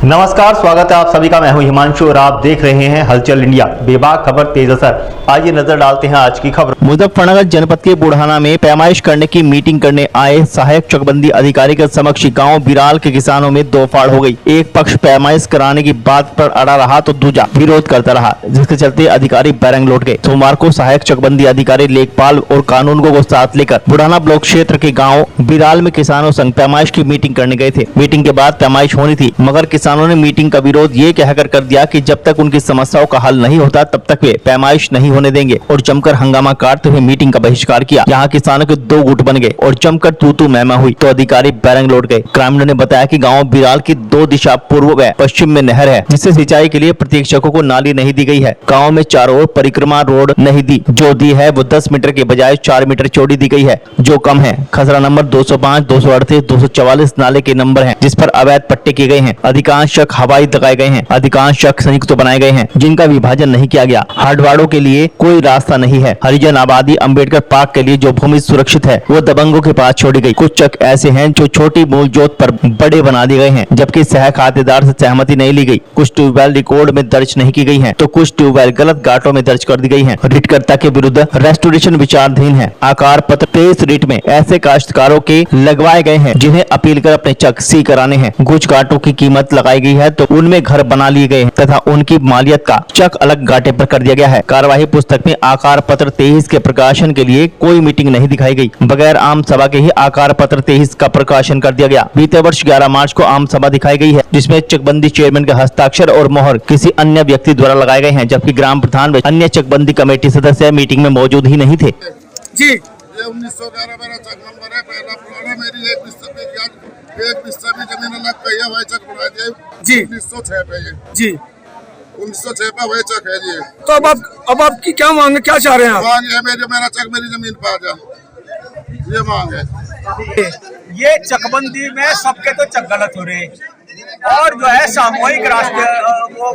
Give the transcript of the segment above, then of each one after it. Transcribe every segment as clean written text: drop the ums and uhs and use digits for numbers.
नमस्कार, स्वागत है आप सभी का। मैं हूं हिमांशु और आप देख रहे हैं हलचल इंडिया। बेबाक खबर तेज असर। आइए नजर डालते हैं आज की खबर। मुजफ्फरनगर जनपद के बुढ़ाना में पैमाइश करने की मीटिंग करने आए सहायक चकबंदी अधिकारी के समक्ष गांव बिराल के किसानों में दो फाड़ हो गई। एक पक्ष पैमाइश कराने की बात पर अड़ा रहा तो दूसरा विरोध करता रहा, जिसके चलते अधिकारी बैरंग लौट गए। सोमवार को सहायक चकबंदी अधिकारी लेखपाल और कानूनगो को साथ लेकर बुढ़ाना ब्लॉक क्षेत्र के गाँव बिराल में किसानों संग पैमाइश की मीटिंग करने गए थे। मीटिंग के बाद पैमाइश होनी थी, मगर किसानों ने मीटिंग का विरोध ये कहकर कर दिया कि जब तक उनकी समस्याओं का हल नहीं होता तब तक वे पैमाइश नहीं होने देंगे और जमकर हंगामा काटते हुए मीटिंग का बहिष्कार किया। यहाँ किसानों के दो गुट बन गए और जमकर तू मैमा हुई तो अधिकारी बैरंग लौट गए। ग्रामीणों ने बताया कि गांव बिराल की दो दिशा पूर्व व पश्चिम में नहर है, जिससे सिंचाई के लिए प्रतीक्षकों को नाली नहीं दी गई है। गाँव में चारों ओर परिक्रमा रोड नहीं दी, जो दी है वो 10 मीटर के बजाय 4 मीटर चौड़ी दी गई है, जो कम है। खसरा नंबर 205, 238, 244 नाले के नंबर है, जिस पर अवैध पट्टे किए गए हैं। अधिकांश शक हवाई लगाए गए हैं, अधिकांश शक संयुक्त बनाए गए हैं, जिनका विभाजन नहीं किया गया। हाटवाड़ों के लिए कोई रास्ता नहीं है। हरिजन आबादी अंबेडकर पार्क के लिए जो भूमि सुरक्षित है वो दबंगों के पास छोड़ी गई। कुछ चक ऐसे हैं जो छोटी मूल जोत पर बड़े बना दिए गए हैं, जबकि सह खातेदार से सहमति नहीं ली गई। कुछ ट्यूबवेल रिकॉर्ड में दर्ज नहीं की गई है तो कुछ ट्यूबवेल गलत गाटों में दर्ज कर दी गई है। रिटकर्ता के विरुद्ध रेस्टोरेशन विचाराधीन है। आकार पत्र 23 रिट में ऐसे काश्तकारों के लगवाए गए हैं जिन्हें अपील कर अपने चक सी कराने हैं। कुछ गाटों की कीमत लगाई गई है तो उनमें घर बना लिए गए हैं तथा उनकी मालियत का चक अलग गाटे पर कर दिया गया है। कार्यवाही पुस्तक में आकार पत्र 23 के प्रकाशन के लिए कोई मीटिंग नहीं दिखाई गई। बगैर आम सभा के ही आकार पत्र 23 का प्रकाशन कर दिया गया। बीते वर्ष 11 मार्च को आम सभा दिखाई गई है, जिसमें चकबंदी चेयरमैन के हस्ताक्षर और मोहर किसी अन्य व्यक्ति द्वारा लगाए गए हैं, जबकि ग्राम प्रधान व अन्य चकबंदी कमेटी सदस्य मीटिंग में मौजूद ही नहीं थे। जी, ये 1911 मेरा चक नंबर है, पहला पुराना। मेरी एक बिस्सा भी जमीन अलग कही है, चक बढ़ा दिया जी 1906 पे। ये जी 1906 पे वही चक है जी। तो अब आपकी क्या मांग है, क्या चाह रहे हैं आप? मांग है मेरा चक मेरी जमीन पे आ जाए, ये मांग है। ये चकबंदी में सबके तो चक गलत हो रहे हैं और जो है सामूहिक रास्ते वो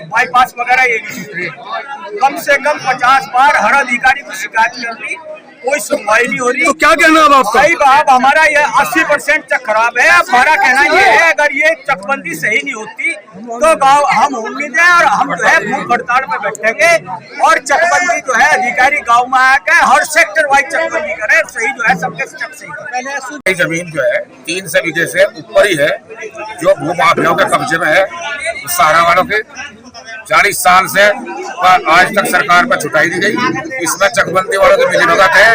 बाईपास वगैरह ये नहीं छूट रहे। कम से कम 50 बार हर अधिकारी को शिकायत कर ली, कोई सुनवाई नहीं हो रही। तो क्या कहना अब आपका? भाई बाप, हमारा ये 80% चक खराब है। हमारा कहना ये है, अगर ये चकबंदी सही नहीं होती तो गाँव हम उम्मीद है और हम जो है भूख हड़ताल में बैठेंगे और चकबंदी जो है अधिकारी गाँव में आकर हर सेक्टर वाइज चकबंदी करे, सही जो है सबके चक सही। जमीन जो है 300 बीघे से ऊपर ही है, जो भूमाफियाओं के कब्जे में है, सहारा वालों के 40 साल से आज तक सरकार पर छुटाई दी गई। इसमें चकबंदी वालों के मिली भगत है।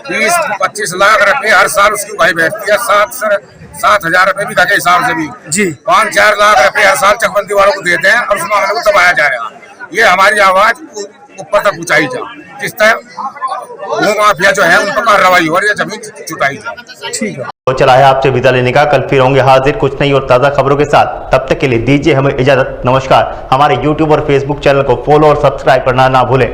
20-25 लाख रुपए हर साल उसकी उगाई बैठती है, 7,000 रुपए भी के हिसाब से भी जी 5-4 लाख रुपए हर साल चकबंदी वालों को देते हैं और उस मामले को दबाया जाएगा। ये हमारी आवाज ऊपर तक पहुंचाई जाए, किस तरह वो माफिया जो है उन पर कार्रवाई हो रही है, जमीन छुटाई जाए। ठीक है, तो चला है आपसे विदा लेने का। कल फिर होंगे हाजिर कुछ नई और ताज़ा खबरों के साथ। तब तक के लिए दीजिए हमें इजाजत। नमस्कार। हमारे YouTube और Facebook चैनल को फॉलो और सब्सक्राइब करना ना भूलें।